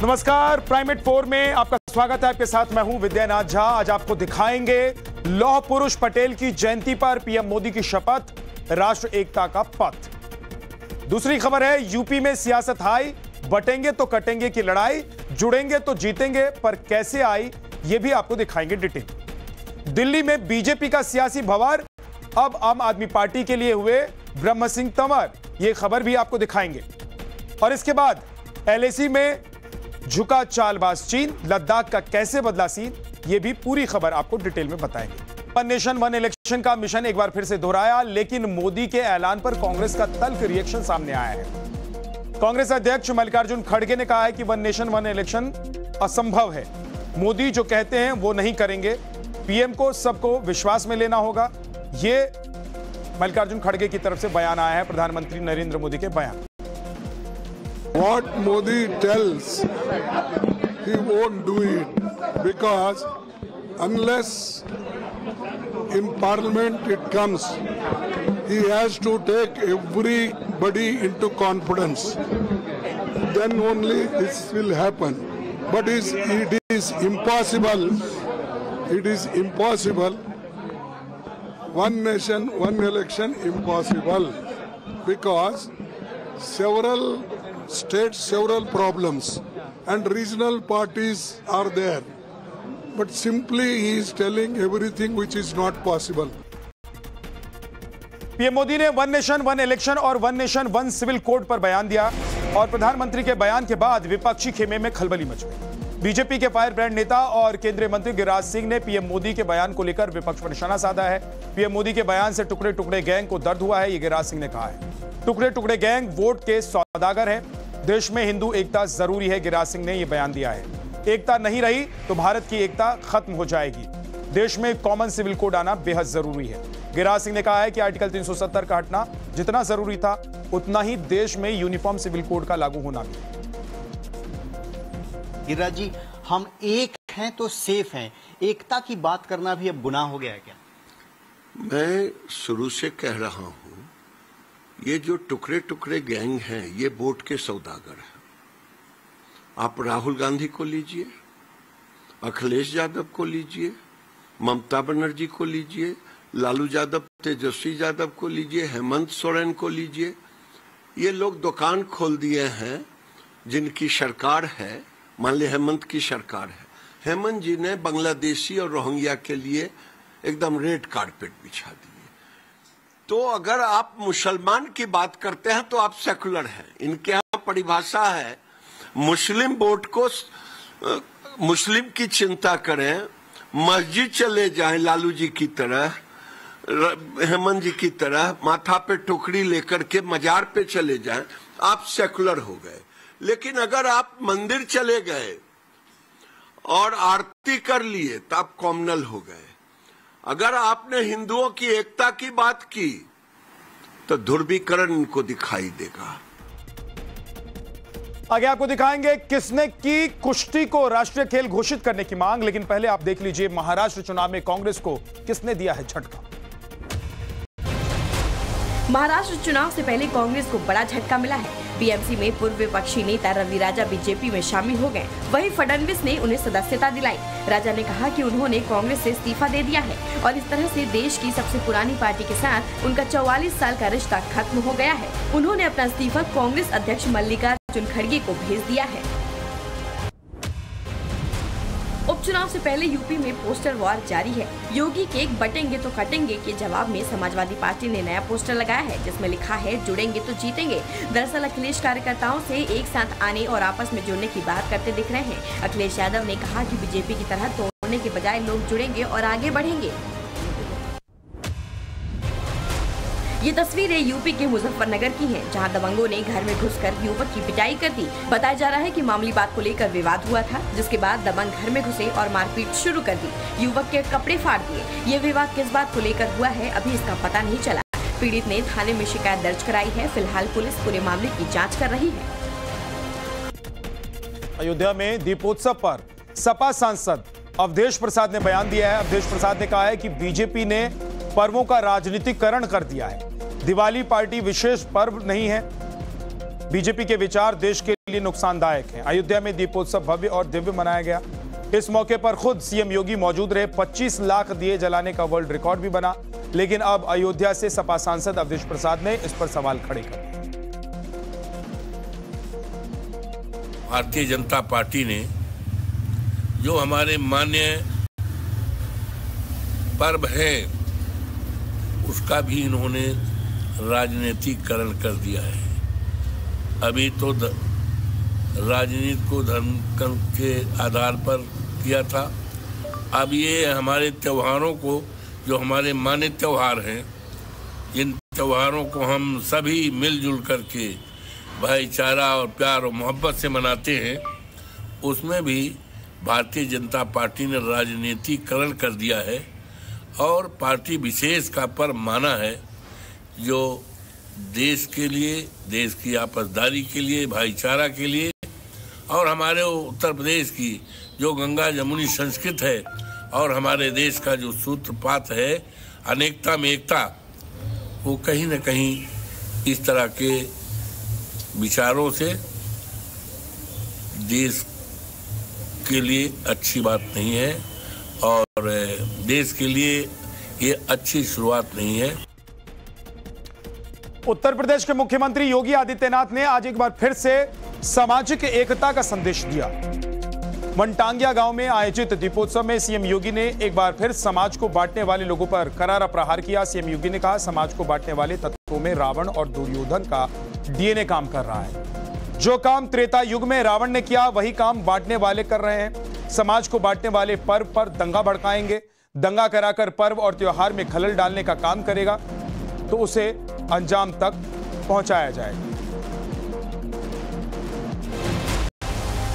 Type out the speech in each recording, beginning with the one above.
नमस्कार, प्राइमेट 4 में आपका स्वागत है। आपके साथ मैं हूं विद्यानाथ झा। आज आपको दिखाएंगे लौह पुरुष पटेल की जयंती पर पीएम मोदी की शपथ, राष्ट्र एकता का पथ। दूसरी खबर है यूपी में सियासत हाई, बटेंगे तो कटेंगे की लड़ाई, जुड़ेंगे तो जीतेंगे पर कैसे आई, यह भी आपको दिखाएंगे डिटेल। दिल्ली में बीजेपी का सियासी भंवर, अब आम आदमी पार्टी के लिए हुए ब्रह्म सिंह तंवर, यह खबर भी आपको दिखाएंगे। और इसके बाद एलएसी में झुका चालबाज चीन, लद्दाख का कैसे बदला सीन, यह भी पूरी खबर आपको डिटेल में बताएंगे। वन नेशन वन इलेक्शन का मिशन एक बार फिर से दोहराया, लेकिन मोदी के ऐलान पर कांग्रेस का तल्ख रिएक्शन सामने आया है। कांग्रेस अध्यक्ष मल्लिकार्जुन खड़गे ने कहा है कि वन नेशन वन इलेक्शन असंभव है, मोदी जो कहते हैं वो नहीं करेंगे, पीएम को सबको विश्वास में लेना होगा। यह मल्लिकार्जुन खड़गे की तरफ से बयान आया है, प्रधानमंत्री नरेंद्र मोदी के बयान। What Modi tells, he won't do it because unless in parliament it comes, he has to take everybody into confidence. Then only this will happen. But it is impossible. It is impossible. One nation, one election, impossible. Because several states, several problems, and regional parties are there. But simply he is telling everything which is not possible. PM Modi ने one nation one election और one nation one civil code पर बयान दिया और प्रधानमंत्री के बयान के बाद विपक्षी खेमे में खलबली मच गई। बीजेपी के फायर ब्रांड नेता और केंद्रीय मंत्री गिरिराज सिंह ने पीएम मोदी के बयान को लेकर विपक्ष पर निशाना साधा है। पीएम मोदी के बयान से टुकड़े टुकड़े गैंग को दर्द हुआ है, ये गिरिराज सिंह ने कहा है। टुकड़े टुकड़े गैंग वोट के सौदागर है, देश में हिंदू एकता जरूरी है, गिरिराज सिंह ने यह बयान दिया है। एकता नहीं रही तो भारत की एकता खत्म हो जाएगी, देश में कॉमन सिविल कोड आना बेहद जरूरी है। गिरिराज सिंह ने कहा है कि आर्टिकल 370 का हटना जितना जरूरी था उतना ही देश में यूनिफॉर्म सिविल कोड का लागू होना भी। गिरिराज जी, हम एक हैं तो सेफ हैं, एकता की बात करना भी अब गुनाह हो गया है क्या? मैं शुरू से कह रहा हूं, ये जो टुकड़े टुकड़े गैंग हैं ये वोट के सौदागर हैं। आप राहुल गांधी को लीजिए, अखिलेश यादव को लीजिए, ममता बनर्जी को लीजिए, लालू यादव, तेजस्वी यादव को लीजिए, हेमंत सोरेन को लीजिए। ये लोग दुकान खोल दिए हैं जिनकी सरकार है। मान ली हेमंत की सरकार है, हेमंत जी ने बांग्लादेशी और रोहिंग्या के लिए एकदम रेड कारपेट बिछा दी। तो अगर आप मुसलमान की बात करते हैं तो आप सेकुलर हैं। इनके यहाँ परिभाषा है, मुस्लिम वोट को मुस्लिम की चिंता करें, मस्जिद चले जाएं लालू जी की तरह, हेमंत जी की तरह, माथा पे टोकरी लेकर के मजार पे चले जाएं, आप सेकुलर हो गए। लेकिन अगर आप मंदिर चले गए और आरती कर लिए तो आप कॉमनल हो गए। अगर आपने हिंदुओं की एकता की बात की तो ध्रुवीकरण इनको दिखाई देगा। आगे आपको दिखाएंगे किसने की कुश्ती को राष्ट्रीय खेल घोषित करने की मांग, लेकिन पहले आप देख लीजिए महाराष्ट्र चुनाव में कांग्रेस को किसने दिया है झटका। महाराष्ट्र चुनाव से पहले कांग्रेस को बड़ा झटका मिला है। बीएमसी में पूर्व विपक्षी नेता रवि राजा बीजेपी में शामिल हो गए, वहीं फडणवीस ने उन्हें सदस्यता दिलाई। राजा ने कहा कि उन्होंने कांग्रेस से इस्तीफा दे दिया है और इस तरह से देश की सबसे पुरानी पार्टी के साथ उनका 44 साल का रिश्ता खत्म हो गया है। उन्होंने अपना इस्तीफा कांग्रेस अध्यक्ष मल्लिकार्जुन खड़गे को भेज दिया है। उपचुनाव से पहले यूपी में पोस्टर वॉर जारी है। योगी के बटेंगे तो कटेंगे के जवाब में समाजवादी पार्टी ने नया पोस्टर लगाया है, जिसमें लिखा है जुड़ेंगे तो जीतेंगे। दरअसल अखिलेश कार्यकर्ताओं से एक साथ आने और आपस में जुड़ने की बात करते दिख रहे हैं। अखिलेश यादव ने कहा कि बीजेपी की तरह तोड़ने के बजाय लोग जुड़ेंगे और आगे बढ़ेंगे। ये तस्वीरें यूपी के मुजफ्फरनगर की हैं, जहां दबंगों ने घर में घुसकर युवक की पिटाई कर दी। बताया जा रहा है कि मामूली बात को लेकर विवाद हुआ था, जिसके बाद दबंग घर में घुसे और मारपीट शुरू कर दी। युवक के कपड़े फाड़ दिए। ये विवाद किस बात को लेकर हुआ है अभी इसका पता नहीं चला। पीड़ित ने थाने में शिकायत दर्ज कराई है। फिलहाल पुलिस पूरे मामले की जाँच कर रही है। अयोध्या में दीपोत्सव पर सपा सांसद अवधेश प्रसाद ने बयान दिया है। अवधेश प्रसाद ने कहा है कि बीजेपी ने पर्वों का राजनीतिकरण कर दिया है। दिवाली पार्टी विशेष पर्व नहीं है। बीजेपी के विचार देश के लिए नुकसानदायक हैं। अयोध्या में दीपोत्सव भव्य और दिव्य मनाया गया। इस मौके पर खुद सीएम योगी मौजूद रहे। 25 लाख दिए जलाने का वर्ल्ड रिकॉर्ड भी बना। लेकिन अब अयोध्या से सपा सांसद अवधेश प्रसाद ने इस पर सवाल खड़े कर दिए। भारतीय जनता पार्टी ने जो हमारे मान्य पर्व है उसका भी इन्होंने राजनीतिकरण कर दिया है। अभी तो राजनीति को धर्म के आधार पर किया था, अब ये हमारे त्योहारों को, जो हमारे मान्य त्योहार हैं, इन त्योहारों को हम सभी मिलजुल करके भाईचारा और प्यार और मोहब्बत से मनाते हैं, उसमें भी भारतीय जनता पार्टी ने राजनीतिकरण कर दिया है और पार्टी विशेष का पर्व माना है, जो देश के लिए, देश की आपसदारी के लिए, भाईचारा के लिए और हमारे उत्तर प्रदेश की जो गंगा जमुनी संस्कृत है और हमारे देश का जो सूत्रपात है अनेकता में एकता, वो कहीं न कहीं इस तरह के विचारों से देश के लिए अच्छी बात नहीं है और देश के लिए ये अच्छी शुरुआत नहीं है। उत्तर प्रदेश के मुख्यमंत्री योगी आदित्यनाथ ने आज एक बार फिर से सामाजिक एकता का संदेश दिया। वनटांगिया गांव में आयोजित दीपोत्सव में सीएम योगी ने एक बार फिर समाज को बांटने वाले लोगों पर करारा प्रहार किया। सीएम योगी ने कहा, समाज को बांटने वाले तत्वों में रावण और दुर्योधन का डीएनए काम कर रहा है। जो काम त्रेता युग में रावण ने किया, वही काम बांटने वाले कर रहे हैं। समाज को बांटने वाले पर्व पर दंगा भड़काएंगे। दंगा कराकर पर्व और त्योहार में खलल डालने का काम करेगा तो उसे अंजाम तक पहुंचाया जाएगा।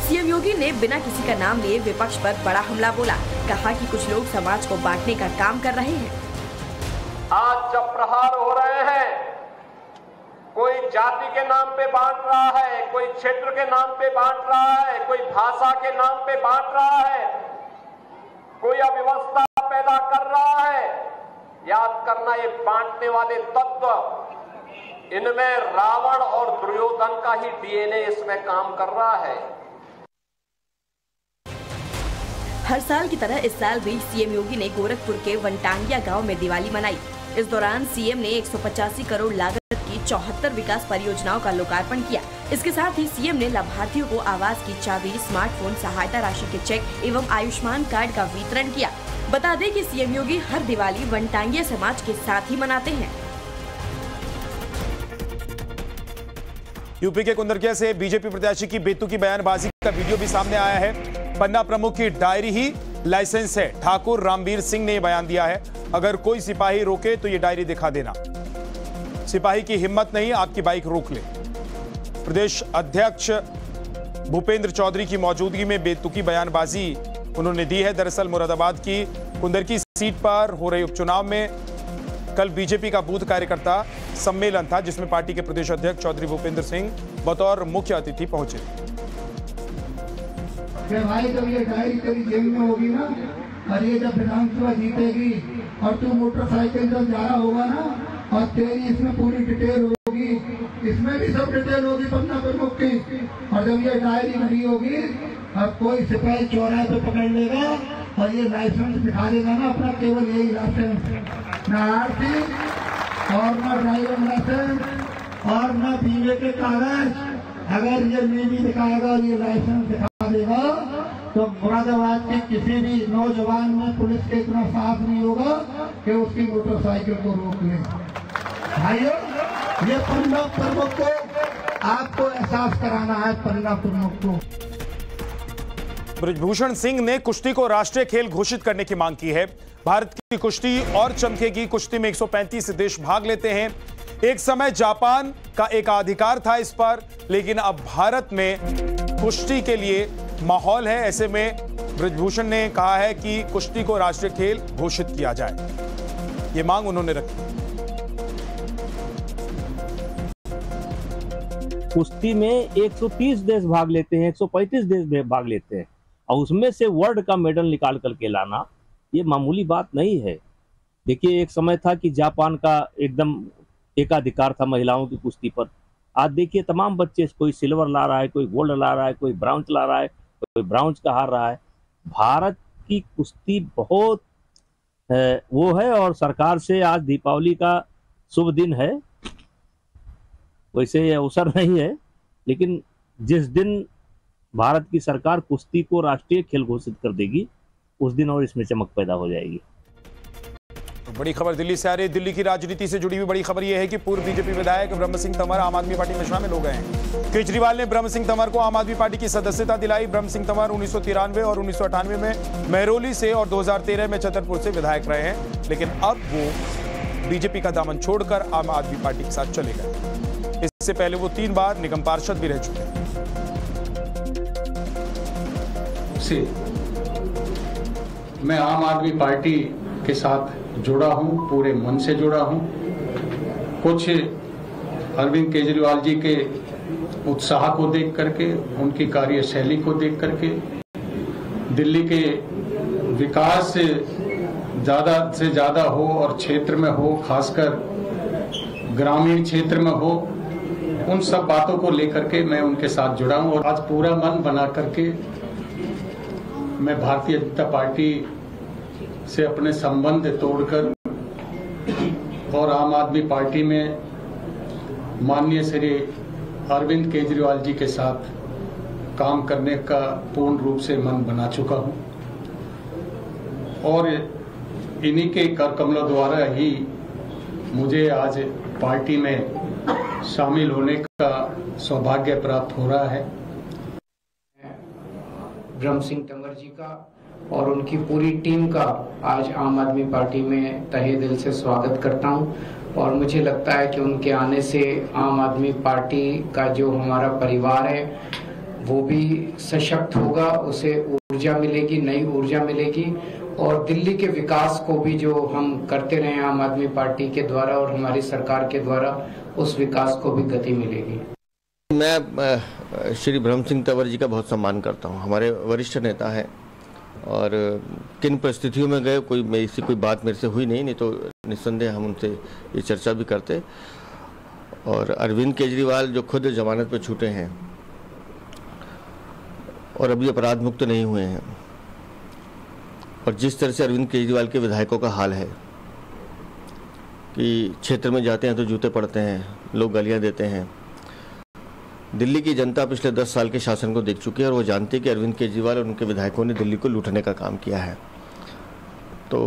सीएम योगी ने बिना किसी का नाम लिए विपक्ष पर बड़ा हमला बोला। कहा कि कुछ लोग समाज को बांटने का काम कर रहे हैं। आज जब प्रहार हो रहे हैं, कोई जाति के नाम पे बांट रहा है, कोई क्षेत्र के नाम पे बांट रहा है, कोई भाषा के नाम पे बांट रहा है, कोई अव्यवस्था पैदा कर रहा है। याद करना, ये बांटने वाले तत्व, इनमें रावण और दुर्योधन का ही डीएनए इसमें काम कर रहा है। हर साल की तरह इस साल भी सीएम योगी ने गोरखपुर के वनटांगिया गांव में दिवाली मनाई। इस दौरान सीएम ने 185 करोड़ लागत की 74 विकास परियोजनाओं का लोकार्पण किया। इसके साथ ही सीएम ने लाभार्थियों को आवास की चाबी, स्मार्टफोन, सहायता राशि के चेक एवं आयुष्मान कार्ड का वितरण किया। बता दें कि सीएम योगी हर दिवाली वनटांगिया समाज के साथ ही मनाते हैं। यूपी के कुंदरकिया से बीजेपी प्रत्याशी की बेतुकी बयानबाजी का वीडियो भी सामने आया है। पन्ना प्रमुख की डायरी ही लाइसेंस है। ठाकुर रामवीर सिंह ने बयान दिया है, अगर कोई सिपाही रोके तो ये डायरी दिखा देना। सिपाही की हिम्मत नहीं, आपकी बाइक रोक ले। प्रदेश अध्यक्ष भूपेंद्र चौधरी की मौजूदगी में बेतुकी बयानबाजी उन्होंने दी है। दरअसल मुरादाबाद की कुंदरकी सीट पर हो रहे उपचुनाव में कल बीजेपी का बूथ कार्यकर्ता सम्मेलन था, जिसमें पार्टी के प्रदेश अध्यक्ष चौधरी भूपेंद्र सिंह बतौर मुख्य अतिथि पहुंचे। भाई जब ये डायरी तेरी जेब में होगी ना, और ये जब विधानसभा जीतेगी और तू मोटरसाइकिल जब जा रहा होगा ना, और तेरी इसमें पूरी डिटेल होगी, इसमें भी सब डिटेल होगी पन्ना प्रमुख की, और जब ये डायरी भरी होगी और कोई सिपाही चौराहे पे पकड़ लेगा और ये लाइसेंस दिखा देगा ना अपना, केवल यही लाइसेंस, ना आरसी और ना ड्राइविंग लाइसेंस और ना बीमे के कागज, अगर ये नहीं दिखाएगा और ये लाइसेंस दिखा देगा तो मुरादाबाद के किसी भी नौजवान में पुलिस के इतना साथ नहीं होगा कि उसकी मोटरसाइकिल को रोक ले। भाइयों, ये पन्ना प्रमुख को आपको एहसास कराना है। पन्ना प्रमुख को ब्रजभूषण सिंह ने कुश्ती को राष्ट्रीय खेल घोषित करने की मांग की है। भारत की कुश्ती और चमकेगी। कुश्ती में 135 देश भाग लेते हैं। एक समय जापान का एकाधिकार था इस पर, लेकिन अब भारत में कुश्ती के लिए माहौल है। ऐसे में ब्रजभूषण ने कहा है कि कुश्ती को राष्ट्रीय खेल घोषित किया जाए। ये मांग उन्होंने रखी। कुश्ती में 130 देश भाग लेते हैं, 135 देश भाग लेते हैं, और उसमें से वर्ल्ड का मेडल निकाल करके लाना ये मामूली बात नहीं है। देखिए, एक समय था कि जापान का एकदम एकाधिकार था महिलाओं की कुश्ती पर। आज देखिए तमाम बच्चे, कोई सिल्वर ला रहा है, कोई गोल्ड ला रहा है, कोई ब्राउंज ला रहा है, कोई ब्राउंज का हार रहा है। भारत की कुश्ती बहुत वो है, और सरकार से आज दीपावली का शुभ दिन है, वैसे ये अवसर नहीं है, लेकिन जिस दिन भारत की सरकार कुश्ती को राष्ट्रीय खेल घोषित कर देगी उस दिन और इसमें चमक पैदा हो जाएगी। बड़ी खबर दिल्ली से आ रही है। दिल्ली की राजनीति से जुड़ी हुई बड़ी खबर यह है कि पूर्व बीजेपी विधायक ब्रह्म सिंह तंवर आम आदमी पार्टी में शामिल हो गए हैं। केजरीवाल ने ब्रह्म सिंह तंवर को आम आदमी पार्टी की सदस्यता दिलाई। ब्रह्म सिंह तंवर 1993 और 1998 में महरौली से और 2013 में छतरपुर से विधायक रहे हैं, लेकिन अब वो बीजेपी का दामन छोड़कर आम आदमी पार्टी के साथ चले गए। इससे पहले वो 3 बार निगम पार्षद भी रह चुके हैं। मैं आम आदमी पार्टी के साथ जुड़ा हूं, पूरे मन से जुड़ा हूं। कुछ अरविंद केजरीवाल जी के उत्साह को देख करके, उनकी कार्यशैली को देख करके, दिल्ली के विकास ज़्यादा से ज़्यादा हो और क्षेत्र में हो, खासकर ग्रामीण क्षेत्र में हो, उन सब बातों को लेकर के मैं उनके साथ जुड़ा हूं। और आज पूरा मन बना करके मैं भारतीय जनता पार्टी से अपने संबंध तोड़कर और आम आदमी पार्टी में माननीय श्री अरविंद केजरीवाल जी के साथ काम करने का पूर्ण रूप से मन बना चुका हूं, और इन्हीं के कर कमलों द्वारा ही मुझे आज पार्टी में शामिल होने का सौभाग्य प्राप्त हो रहा है। ब्रह्म सिंह तंवर जी का और उनकी पूरी टीम का आज आम आदमी पार्टी में तहे दिल से स्वागत करता हूं, और मुझे लगता है कि उनके आने से आम आदमी पार्टी का जो हमारा परिवार है वो भी सशक्त होगा, उसे ऊर्जा मिलेगी, नई ऊर्जा मिलेगी, और दिल्ली के विकास को भी जो हम करते रहे आम आदमी पार्टी के द्वारा और हमारी सरकार के द्वारा, उस विकास को भी गति मिलेगी। मैं श्री ब्रह्म सिंह तंवर जी का बहुत सम्मान करता हूं, हमारे वरिष्ठ नेता हैं, और किन परिस्थितियों में गए कोई बात मेरे से हुई नहीं तो निस्संदेह हम उनसे ये चर्चा भी करते। और अरविंद केजरीवाल जो खुद जमानत पर छूटे हैं और अभी अपराध मुक्त नहीं हुए हैं, और जिस तरह से अरविंद केजरीवाल के विधायकों का हाल है कि क्षेत्र में जाते हैं तो जूते पड़ते हैं, लोग गालियां देते हैं। दिल्ली की जनता पिछले 10 साल के शासन को देख चुकी है, और वो जानती है कि अरविंद केजरीवाल और उनके विधायकों ने दिल्ली को लूटने का काम किया है। तो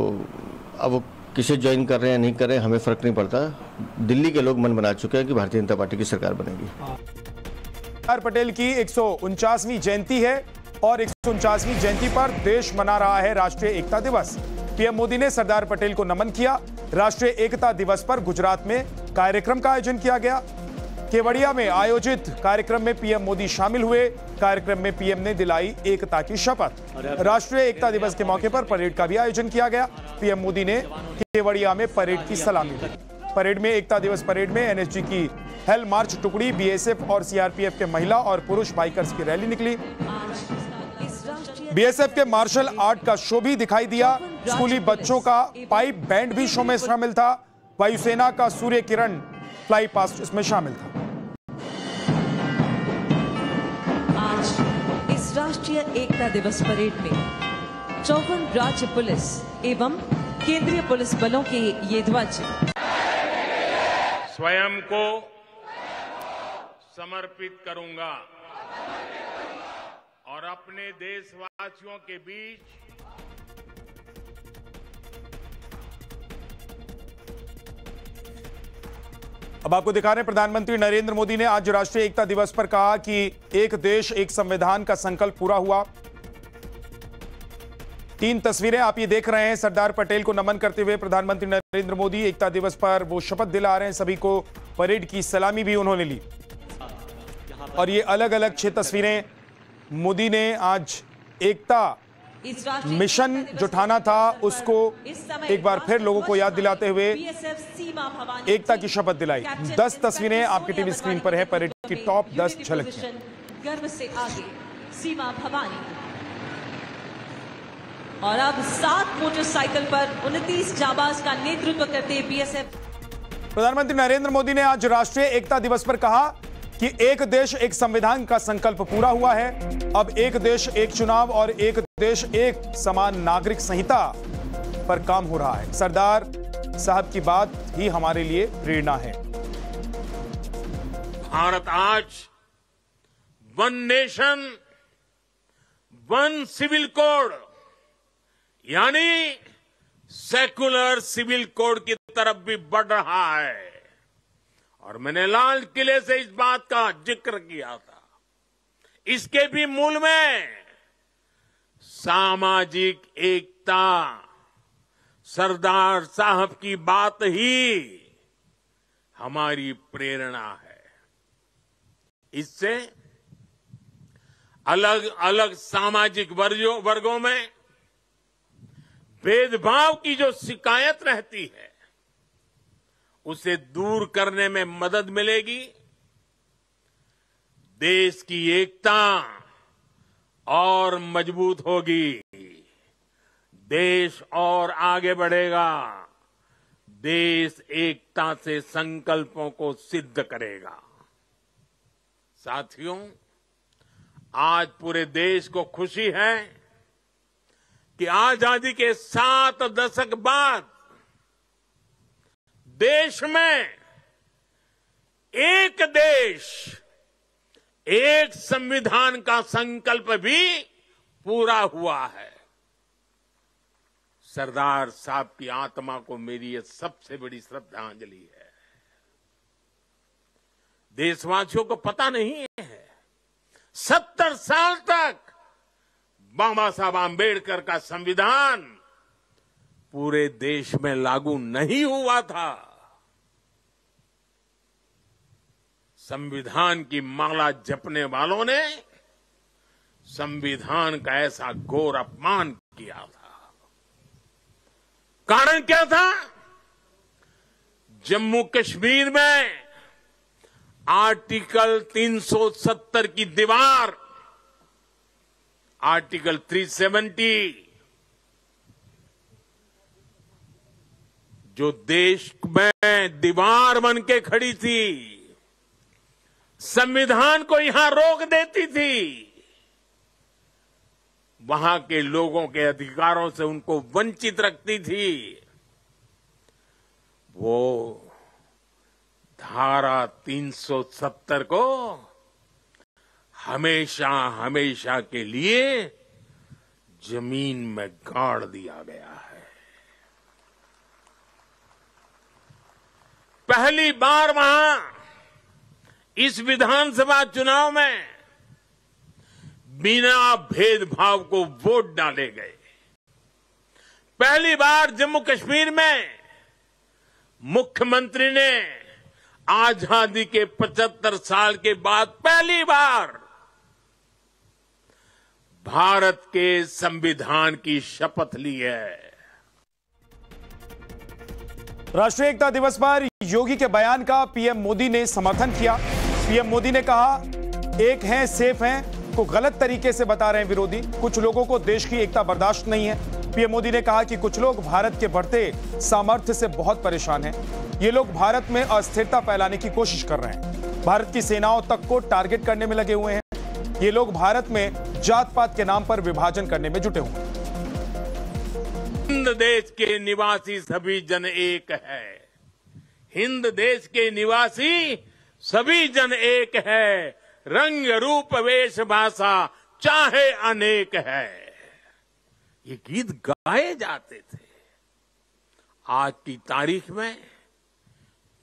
अब वो किसे ज्वाइन कर रहे हैं नहीं कर रहे हैं हमें फ़र्क नहीं पड़ता। दिल्ली के लोग मन बना चुके हैं कि भारतीय जनता पार्टी की सरकार बनेगी। सरदार पटेल की 149वीं जयंती है, और 149वीं जयंती पर देश मना रहा है राष्ट्रीय एकता दिवस। पीएम मोदी ने सरदार पटेल को नमन किया। राष्ट्रीय एकता दिवस पर गुजरात में कार्यक्रम का आयोजन किया गया। केवड़िया में आयोजित कार्यक्रम में पीएम मोदी शामिल हुए। कार्यक्रम में पीएम ने दिलाई एकता की शपथ। राष्ट्रीय एकता दिवस के मौके पर परेड का भी आयोजन किया गया। पीएम मोदी ने केवड़िया में परेड की सलामी ली। परेड में एकता दिवस परेड में एनएसजी की हेल मार्च टुकड़ी, बीएसएफ और सीआरपीएफ के महिला और पुरुष बाइकर्स की रैली निकली। बीएसएफ के मार्शल आर्ट का शो भी दिखाई दिया। स्कूली बच्चों का पाइप बैंड भी शो में शामिल था। वायुसेना का सूर्य किरण फ्लाई पास्ट इसमें शामिल था। आज इस राष्ट्रीय एकता दिवस परेड में 54 राज्य पुलिस एवं केंद्रीय पुलिस बलों के ये ध्वज स्वयं को समर्पित करूंगा और अपने देशवासियों के बीच अब आपको दिखा रहे हैं प्रधानमंत्री नरेंद्र मोदी ने आज राष्ट्रीय एकता दिवस पर कहा कि एक देश एक संविधान का संकल्प पूरा हुआ। 3 तस्वीरें आप ये देख रहे हैं। सरदार पटेल को नमन करते हुए प्रधानमंत्री नरेंद्र मोदी एकता दिवस पर वो शपथ दिला रहे हैं सभी को। परेड की सलामी भी उन्होंने ली। और ये अलग अलग 6 तस्वीरें मोदी ने आज एकता मिशन जो ठाना था उसको एक बार फिर लोगों को याद दिलाते हुए एकता की शपथ दिलाई। 10 तस्वीरें आपकी टीवी स्क्रीन पर है। परेड की टॉप 10 झलक। गर्व से आगे सीमा भवानी। और अब 7 मोटरसाइकिल पर 29 जाबाज का नेतृत्व करते बीएसएफ। प्रधानमंत्री नरेंद्र मोदी ने आज राष्ट्रीय एकता दिवस पर कहा कि एक देश एक संविधान का संकल्प पूरा हुआ है। अब एक देश एक चुनाव और एक देश एक समान नागरिक संहिता पर काम हो रहा है। सरदार साहब की बात ही हमारे लिए प्रेरणा है। भारत आज one nation one civil code यानी सेकुलर सिविल कोड की तरफ भी बढ़ रहा है। और मैंने लाल किले से इस बात का जिक्र किया था। इसके भी मूल में सामाजिक एकता, सरदार साहब की बात ही हमारी प्रेरणा है। इससे अलग अलग सामाजिक वर्गों में भेदभाव की जो शिकायत रहती है उसे दूर करने में मदद मिलेगी। देश की एकता और मजबूत होगी, देश और आगे बढ़ेगा, देश एकता से संकल्पों को सिद्ध करेगा। साथियों, आज पूरे देश को खुशी है कि आजादी के 7 दशक बाद देश में एक देश एक संविधान का संकल्प भी पूरा हुआ है। सरदार साहब की आत्मा को मेरी ये सबसे बड़ी श्रद्धांजलि है। देशवासियों को पता नहीं है 70 साल तक बाबा साहब आंबेडकर का संविधान पूरे देश में लागू नहीं हुआ था। संविधान की माला जपने वालों ने संविधान का ऐसा घोर अपमान किया था। कारण क्या था? जम्मू कश्मीर में आर्टिकल 370 की दीवार, आर्टिकल 370 जो देश में दीवार बन के खड़ी थी, संविधान को यहां रोक देती थी, वहां के लोगों के अधिकारों से उनको वंचित रखती थी। वो धारा 370 को हमेशा हमेशा के लिए जमीन में गाड़ दिया गया है। पहली बार वहां इस विधानसभा चुनाव में बिना भेदभाव को वोट डाले गए। पहली बार जम्मू कश्मीर में मुख्यमंत्री ने आजादी के 75 साल के बाद पहली बार भारत के संविधान की शपथ ली है। राष्ट्रीय एकता दिवस पर योगी के बयान का पीएम मोदी ने समर्थन किया। पीएम मोदी ने कहा, एक हैं सेफ हैं को गलत तरीके से बता रहे हैं विरोधी। कुछ लोगों को देश की एकता बर्दाश्त नहीं है। पीएम मोदी ने कहा कि कुछ लोग भारत के बढ़ते सामर्थ्य से बहुत परेशान हैं। ये लोग भारत में अस्थिरता फैलाने की कोशिश कर रहे हैं। भारत की सेनाओं तक को टारगेट करने में लगे हुए हैं। ये लोग भारत में जात पात के नाम पर विभाजन करने में जुटे हुए हैं। हिंद देश के निवासी सभी जन एक है। हिंद देश के निवासी सभी जन एक है। रंग रूप वेश भाषा चाहे अनेक है। ये गीत गाए जाते थे। आज की तारीख में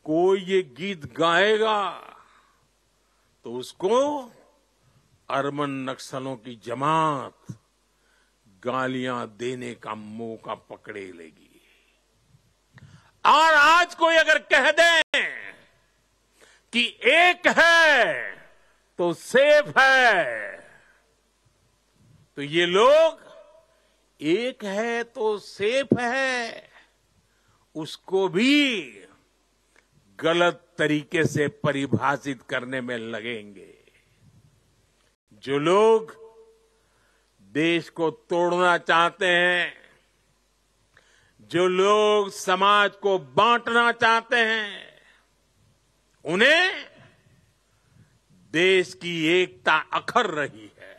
कोई ये गीत गाएगा तो उसको अरबन नक्सलों की जमात गालियां देने का मौका पकड़े लेगी। और आज कोई अगर कह दे कि एक है तो सेफ है, तो ये लोग एक है तो सेफ है उसको भी गलत तरीके से परिभाषित करने में लगेंगे। जो लोग देश को तोड़ना चाहते हैं, जो लोग समाज को बांटना चाहते हैं, उन्हें देश की एकता अखर रही है।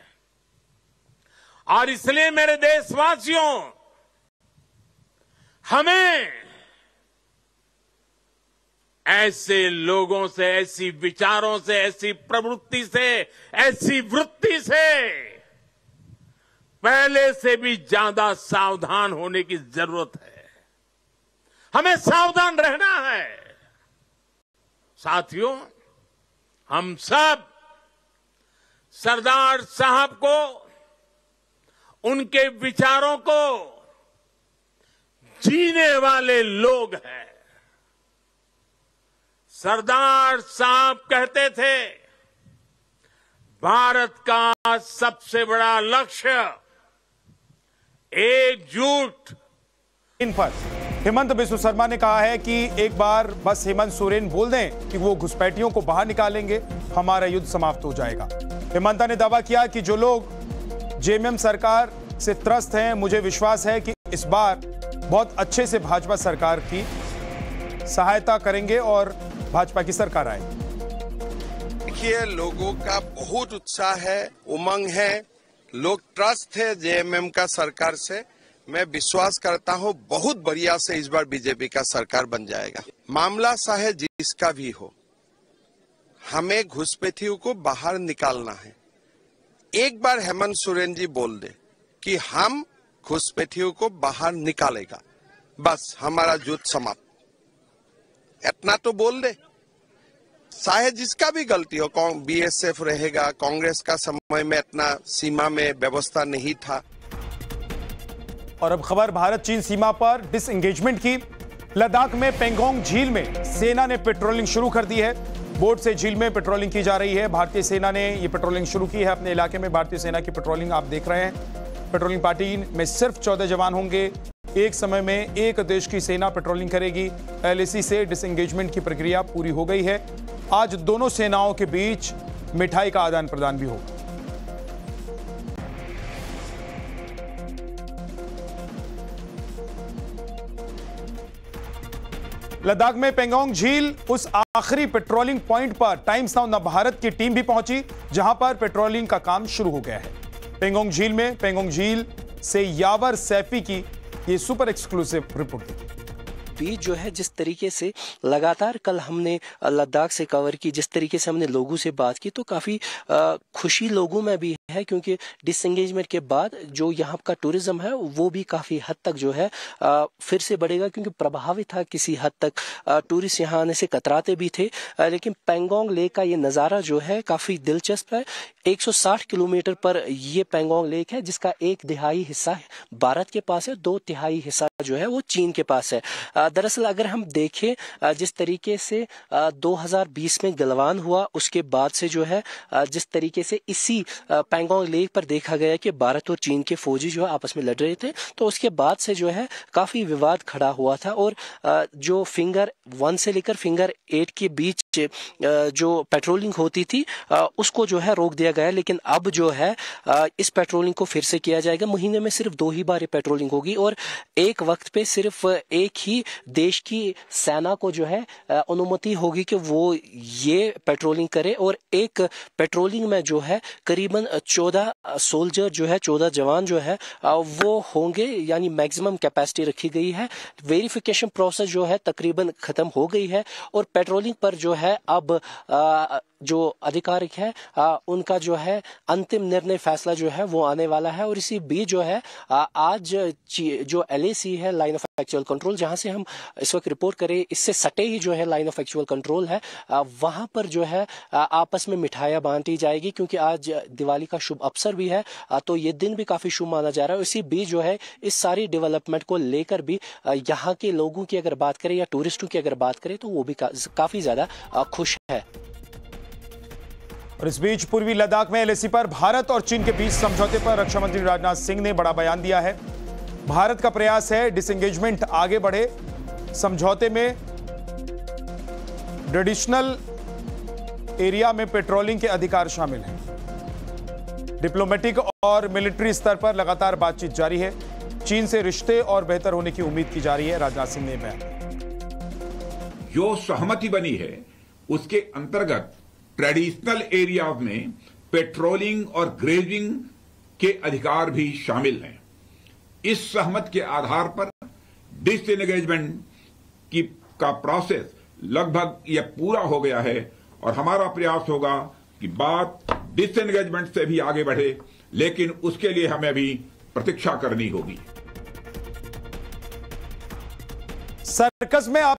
और इसलिए मेरे देशवासियों, हमें ऐसे लोगों से, ऐसी विचारों से, ऐसी प्रवृत्ति से, ऐसी वृत्ति से पहले से भी ज्यादा सावधान होने की जरूरत है। हमें सावधान रहना है। साथियों, हम सब सरदार साहब को, उनके विचारों को जीने वाले लोग हैं। सरदार साहब कहते थे, भारत का सबसे बड़ा लक्ष्य एकजुट। इन पर हेमंत बिस्व शर्मा ने कहा है कि एक बार बस हेमंत सोरेन बोल दें कि वो घुसपैठियों को बाहर निकालेंगे, हमारा युद्ध समाप्त हो जाएगा। हेमंत ने दावा किया कि जो लोग जेएमएम सरकार से त्रस्त हैं, मुझे विश्वास है कि इस बार बहुत अच्छे से भाजपा सरकार की सहायता करेंगे और भाजपा की सरकार आएगी। देखिए, लोगों का बहुत उत्साह है, उमंग है, लोग ट्रस्ट है जेएमएम का सरकार से। मैं विश्वास करता हूं बहुत बढ़िया से इस बार बीजेपी का सरकार बन जाएगा। मामला चाहे जिसका भी हो, हमें घुसपैठियों को बाहर निकालना है। एक बार हेमंत सोरेन जी बोल दे कि हम घुसपैठियों को बाहर निकालेगा, बस हमारा युद्ध समाप्त। इतना तो बोल दे, चाहे जिसका भी गलती हो। बीएसएफ रहेगा, कांग्रेस का समय में इतना सीमा में व्यवस्था नहीं था। और अब खबर भारत चीन सीमा पर डिसएंगेजमेंट की। लद्दाख में पेंगोंग झील में सेना ने पेट्रोलिंग शुरू कर दी है। बोट से झील में पेट्रोलिंग की जा रही है। भारतीय सेना ने यह पेट्रोलिंग शुरू की है अपने इलाके में। भारतीय सेना की पेट्रोलिंग आप देख रहे हैं। पेट्रोलिंग पार्टी में सिर्फ 14 जवान होंगे। एक समय में एक देश की सेना पेट्रोलिंग करेगी। LAC से डिसएंगेजमेंट की प्रक्रिया पूरी हो गई है। आज दोनों सेनाओं के बीच मिठाई का आदान प्रदान भी होगा। लद्दाख में पेंगोंग झील उस आखिरी पेट्रोलिंग पॉइंट पर टाइम्स नाउ नवभारत की टीम भी पहुंची, जहां पर पेट्रोलिंग का काम शुरू हो गया है। पेंगोंग झील में पेंगोंग झील से यावर सैफी की ये सुपर एक्सक्लूसिव रिपोर्ट थी। जो है जिस तरीके से लगातार कल हमने लद्दाख से कवर की, जिस तरीके से हमने लोगों से बात की, तो काफ़ी खुशी लोगों में भी है, क्योंकि डिसएंगेजमेंट के बाद जो यहाँ का टूरिज्म है वो भी काफ़ी हद तक जो है फिर से बढ़ेगा, क्योंकि प्रभावित था किसी हद तक। टूरिस्ट यहाँ आने से कतराते भी थे, लेकिन पेंगोंग लेक का ये नज़ारा जो है काफ़ी दिलचस्प है। 160 किलोमीटर पर ये पेंगोंग लेक है, जिसका 1/3 हिस्सा भारत के पास है, 2/3 हिस्सा जो है वो चीन के पास है। दरअसल अगर हम देखें जिस तरीके से 2020 में गलवान हुआ, उसके बाद से जो है जिस तरीके से इसी पेंगोंग लेक पर देखा गया कि भारत और चीन के फौजी जो है आपस में लड़ रहे थे, तो उसके बाद से जो है काफ़ी विवाद खड़ा हुआ था। और जो फिंगर 1 से लेकर फिंगर 8 के बीच जो पेट्रोलिंग होती थी उसको जो है रोक दिया गया। लेकिन अब जो है इस पेट्रोलिंग को फिर से किया जाएगा। महीने में सिर्फ 2 ही बार पेट्रोलिंग होगी और एक वक्त पे सिर्फ एक ही देश की सेना को जो है अनुमति होगी कि वो ये पेट्रोलिंग करे। और एक पेट्रोलिंग में जो है करीबन 14 सोल्जर जो है, 14 जवान जो है वो होंगे, यानी मैक्सिमम कैपेसिटी रखी गई है। वेरिफिकेशन प्रोसेस जो है तकरीबन खत्म हो गई है और पेट्रोलिंग पर जो है अब जो अधिकारिक है उनका जो है अंतिम निर्णय फैसला जो है वो आने वाला है। और इसी बीच जो है आज जो LAC है, लाइन ऑफ एक्चुअल कंट्रोल, जहां से हम इस वक्त रिपोर्ट करें, इससे सटे ही जो है लाइन ऑफ एक्चुअल कंट्रोल है, वहां पर जो है आपस में मिठाइयां बांटी जाएगी, क्योंकि आज दिवाली का शुभ अवसर भी है, तो ये दिन भी काफी शुभ माना जा रहा है। इसी बीच जो है इस सारी डेवलपमेंट को लेकर भी यहाँ के लोगों की अगर बात करें या टूरिस्टों की अगर बात करें तो वो भी काफी ज्यादा खुश है। और इस बीच पूर्वी लद्दाख में LAC पर भारत और चीन के बीच समझौते पर रक्षा मंत्री राजनाथ सिंह ने बड़ा बयान दिया है। भारत का प्रयास है डिसएंगेजमेंट आगे बढ़े। समझौते में ट्रेडिशनल एरिया में पेट्रोलिंग के अधिकार शामिल हैं। डिप्लोमेटिक और मिलिट्री स्तर पर लगातार बातचीत जारी है। चीन से रिश्ते और बेहतर होने की उम्मीद की जा रही है। राजनाथ सिंह ने बयान, जो सहमति बनी है उसके अंतर्गत ट्रेडिशनल एरियाज में पेट्रोलिंग और ग्रेजिंग के अधिकार भी शामिल हैं। इस सहमत के आधार पर डिसएंगेजमेंट का प्रोसेस लगभग यह पूरा हो गया है और हमारा प्रयास होगा कि बात डिसएंगेजमेंट से भी आगे बढ़े, लेकिन उसके लिए हमें अभी प्रतीक्षा करनी होगी। सर्कस में आप